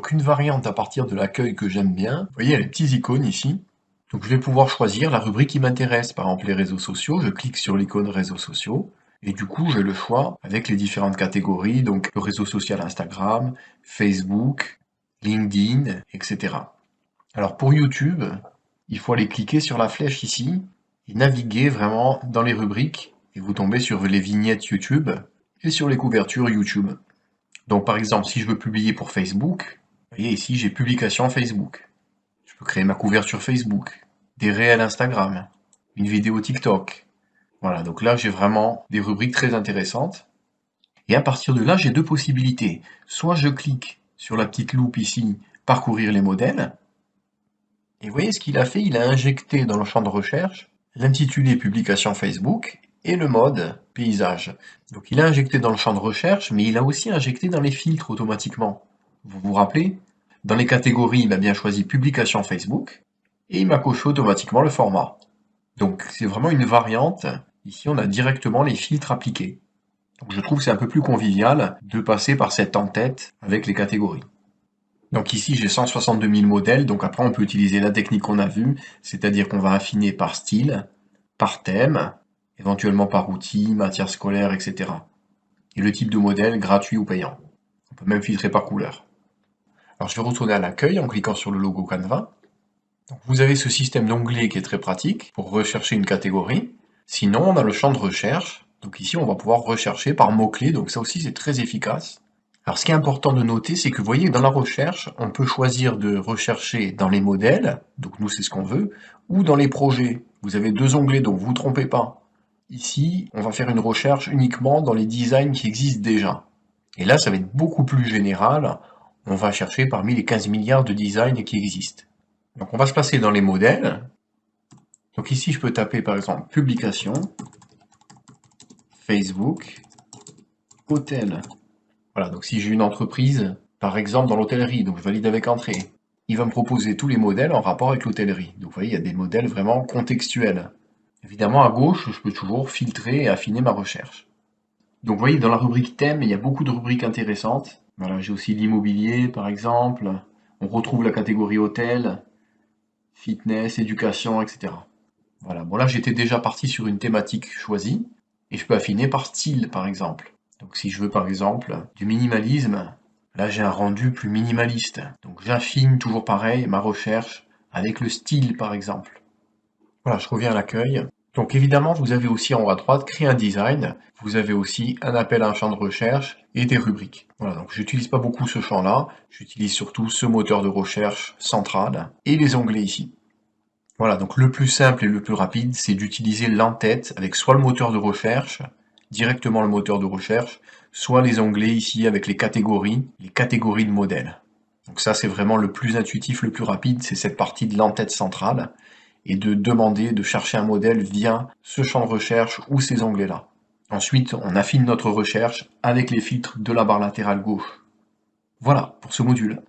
donc une variante à partir de l'accueil que j'aime bien. Vous voyez, il y a les petits icônes ici. Donc je vais pouvoir choisir la rubrique qui m'intéresse. Par exemple, les réseaux sociaux, je clique sur l'icône réseaux sociaux. Et du coup, j'ai le choix avec les différentes catégories, donc le réseau social Instagram, Facebook, LinkedIn, etc. Alors pour YouTube, il faut aller cliquer sur la flèche ici et naviguer vraiment dans les rubriques et vous tombez sur les vignettes YouTube et sur les couvertures YouTube. Donc par exemple, si je veux publier pour Facebook, vous voyez ici j'ai publication Facebook. Je peux créer ma couverture Facebook, des réels Instagram, une vidéo TikTok. Voilà, donc là j'ai vraiment des rubriques très intéressantes. Et à partir de là, j'ai deux possibilités. Soit je clique sur la petite loupe ici, parcourir les modèles, et vous voyez ce qu'il a fait, il a injecté dans le champ de recherche l'intitulé publication Facebook et le mode paysage. Donc il a injecté dans le champ de recherche, mais il a aussi injecté dans les filtres automatiquement. Vous vous rappelez? Dans les catégories, il a bien choisi publication Facebook et il m'a coché automatiquement le format. Donc c'est vraiment une variante. Ici, on a directement les filtres appliqués. Donc je trouve que c'est un peu plus convivial de passer par cette en-tête avec les catégories. Donc ici, j'ai 162 000 modèles, donc après on peut utiliser la technique qu'on a vue, c'est-à-dire qu'on va affiner par style, par thème, éventuellement par outil, matière scolaire, etc. Et le type de modèle, gratuit ou payant. On peut même filtrer par couleur. Alors je vais retourner à l'accueil en cliquant sur le logo Canva. Donc, vous avez ce système d'onglets qui est très pratique pour rechercher une catégorie. Sinon, on a le champ de recherche. Donc ici, on va pouvoir rechercher par mots-clés, donc ça aussi c'est très efficace. Alors ce qui est important de noter, c'est que vous voyez, dans la recherche, on peut choisir de rechercher dans les modèles, donc nous c'est ce qu'on veut, ou dans les projets. Vous avez deux onglets, donc vous ne vous trompez pas. Ici, on va faire une recherche uniquement dans les designs qui existent déjà. Et là, ça va être beaucoup plus général. On va chercher parmi les 15 milliards de designs qui existent. Donc on va se placer dans les modèles. Donc ici, je peux taper par exemple publication, Facebook, hôtel. Voilà, donc si j'ai une entreprise, par exemple dans l'hôtellerie, donc je valide avec entrée, il va me proposer tous les modèles en rapport avec l'hôtellerie. Donc vous voyez, il y a des modèles vraiment contextuels. Évidemment, à gauche, je peux toujours filtrer et affiner ma recherche. Donc vous voyez, dans la rubrique thème, il y a beaucoup de rubriques intéressantes. Voilà, j'ai aussi l'immobilier, par exemple. On retrouve la catégorie hôtel, fitness, éducation, etc. Voilà, bon là j'étais déjà parti sur une thématique choisie, et je peux affiner par style, par exemple. Donc si je veux par exemple du minimalisme, là j'ai un rendu plus minimaliste. Donc j'affine toujours pareil ma recherche avec le style par exemple. Voilà, je reviens à l'accueil. Donc évidemment, vous avez aussi en haut à droite créer un design. Vous avez aussi un appel à un champ de recherche et des rubriques. Voilà, donc j'utilise pas beaucoup ce champ-là. J'utilise surtout ce moteur de recherche central et les onglets ici. Voilà, donc le plus simple et le plus rapide, c'est d'utiliser l'en-tête avec soit le moteur de recherche, directement le moteur de recherche, soit les onglets ici avec les catégories de modèles. Donc ça, c'est vraiment le plus intuitif, le plus rapide, c'est cette partie de l'en-tête centrale, et de demander de chercher un modèle via ce champ de recherche ou ces onglets-là. Ensuite, on affine notre recherche avec les filtres de la barre latérale gauche. Voilà pour ce module.